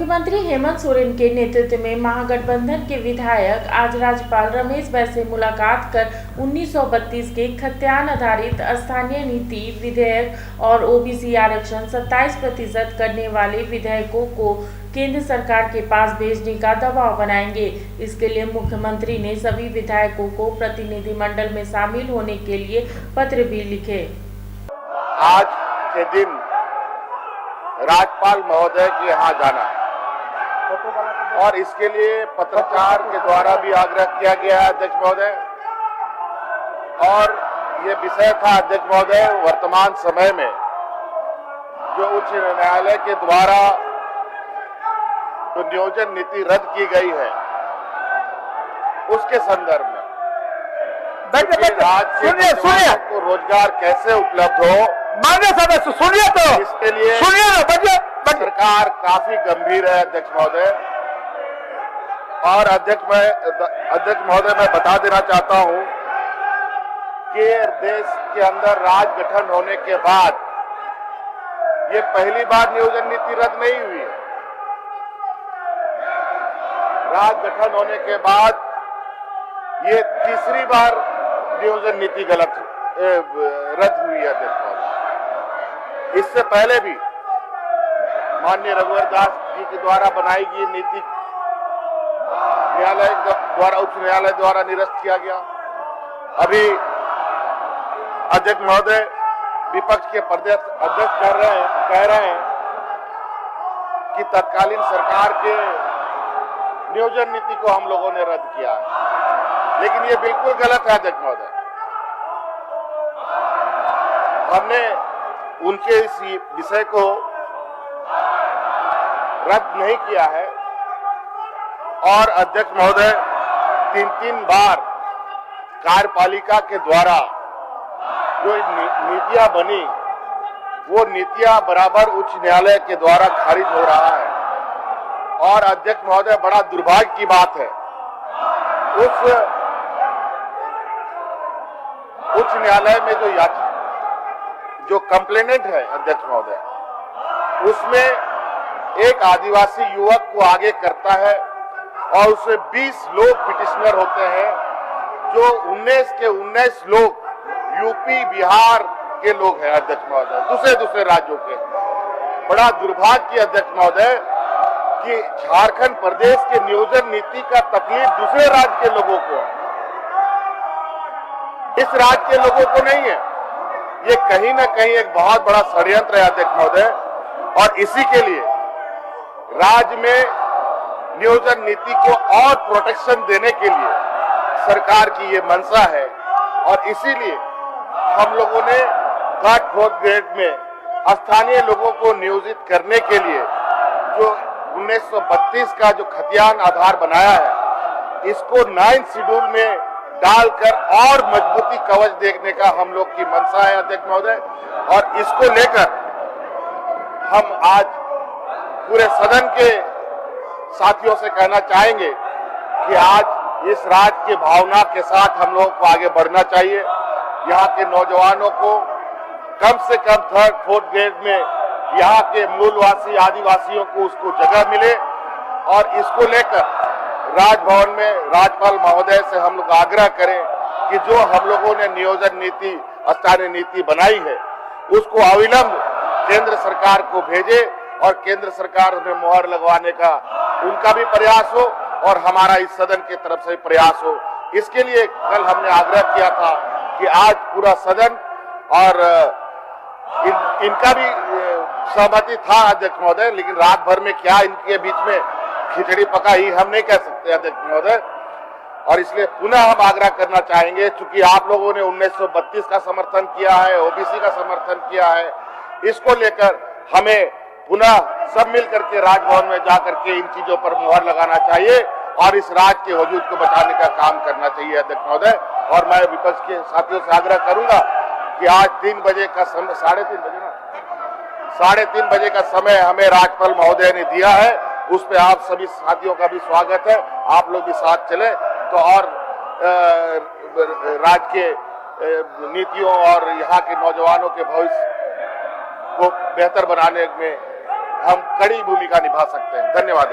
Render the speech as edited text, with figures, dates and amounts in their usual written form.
मुख्यमंत्री हेमंत सोरेन के नेतृत्व में महागठबंधन के विधायक आज राज्यपाल रमेश बैस से मुलाकात कर 1932 के खतियान आधारित स्थानीय नीति विधेयक और ओबीसी आरक्षण 27% करने वाले विधेयकों को केंद्र सरकार के पास भेजने का दबाव बनाएंगे। इसके लिए मुख्यमंत्री ने सभी विधायकों को प्रतिनिधिमंडल में शामिल होने के लिए पत्र भी लिखे। आज के दिन राज्यपाल महोदय के यहाँ जाना है और इसके लिए पत्रकार के द्वारा भी आग्रह किया गया है अध्यक्ष महोदय, और ये विषय था अध्यक्ष महोदय वर्तमान समय में जो उच्च न्यायालय के द्वारा जो नियोजन नीति रद्द की गई है उसके संदर्भ में राज्य के लोगों को रोजगार कैसे उपलब्ध हो, माननीय सदस्य सुनिए तो, इसके लिए सुनिए ना, सरकार काफी गंभीर है अध्यक्ष महोदय। और अध्यक्ष महोदय मैं बता देना चाहता हूं कि देश के अंदर राज गठन होने के बाद ये पहली बार नियोजन नीति रद्द नहीं हुई है। राज गठन होने के बाद ये तीसरी बार नियोजन नीति रद्द हुई है अध्यक्ष महोदय। इससे पहले भी माननीय रघुवर दास जी के द्वारा बनाई गई नीति उच्च न्यायालय द्वारा निरस्त किया गया। अभी अध्यक्ष महोदय विपक्ष के प्रदेश अध्यक्ष कह रहे हैं कि तत्कालीन सरकार के नियोजन नीति को हम लोगों ने रद्द किया है, लेकिन ये बिल्कुल गलत है अध्यक्ष महोदय। हमने उनके इस विषय को रद्द नहीं किया है और अध्यक्ष महोदय तीन बार कार्यपालिका के द्वारा जो नीतियां बनी वो नीतियां बराबर उच्च न्यायालय के द्वारा खारिज हो रहा है। और अध्यक्ष महोदय बड़ा दुर्भाग्य की बात है, उस उच्च न्यायालय में जो कंप्लेनेंट है अध्यक्ष महोदय, उसमें एक आदिवासी युवक को आगे करता है और उसमें 20 लोग पिटिशनर होते हैं, जो 19 के 19 लोग यूपी बिहार के लोग हैं अध्यक्ष महोदय, दूसरे राज्यों के। बड़ा दुर्भाग्य की अध्यक्ष महोदय कि झारखंड प्रदेश के नियोजन नीति का तकलीफ दूसरे राज्य के लोगों को है, इस राज्य के लोगों को नहीं है। ये कहीं ना कहीं एक बहुत बड़ा षड्यंत्र है अध्यक्ष महोदय, और इसी के लिए राज्य में नियोजन नीति को और प्रोटेक्शन देने के लिए सरकार की ये मंशा है। और इसीलिए हम लोगों ने थर्ड फोर्थ ग्रेड में स्थानीय लोगों को नियोजित करने के लिए जो 1932 का जो खतियान आधार बनाया है, इसको 9 शेड्यूल में डालकर और मजबूती कवच देखने का हम लोग की मंशा है अध्यक्ष महोदय। और इसको लेकर हम आज पूरे सदन के साथियों से कहना चाहेंगे कि आज इस राज्य की भावना के साथ हम लोगों को आगे बढ़ना चाहिए। यहाँ के नौजवानों को कम से कम थर्ड फोर्थ ग्रेड में यहाँ के मूलवासी आदिवासियों को उसको जगह मिले, और इसको लेकर राजभवन में राज्यपाल महोदय से हम लोग आग्रह करें कि जो हम लोगों ने नियोजन नीति स्थानीय नीति बनाई है उसको अविलंब केंद्र सरकार को भेजे और केंद्र सरकार में मुहर लगवाने का उनका भी प्रयास हो और हमारा इस सदन की तरफ से प्रयास हो। इसके लिए कल हमने आग्रह किया था कि आज पूरा सदन और इनका भी सहमति था अध्यक्ष महोदय, लेकिन रात भर में क्या इनके बीच में खिचड़ी पका ही हम नहीं कह सकते अध्यक्ष महोदय। और इसलिए पुनः हम आग्रह करना चाहेंगे, चूंकि आप लोगों ने 1932 का समर्थन किया है, ओबीसी का समर्थन किया है, इसको लेकर हमें पुनः सब मिल करके राजभवन में जाकर के इन चीजों पर मुहर लगाना चाहिए और इस राज्य के वजूद को बचाने का काम करना चाहिए अध्यक्ष महोदय। और मैं विपक्ष के साथियों से आग्रह करूंगा कि आज 3 बजे का समय, 3:30 बजे का समय हमें राज्यपाल महोदय ने दिया है, उस पर आप सभी साथियों का भी स्वागत है। आप लोग भी साथ चले तो और राज्य के नीतियों और यहाँ के नौजवानों के भविष्य को बेहतर बनाने में हम कड़ी भूमिका निभा सकते हैं। धन्यवाद।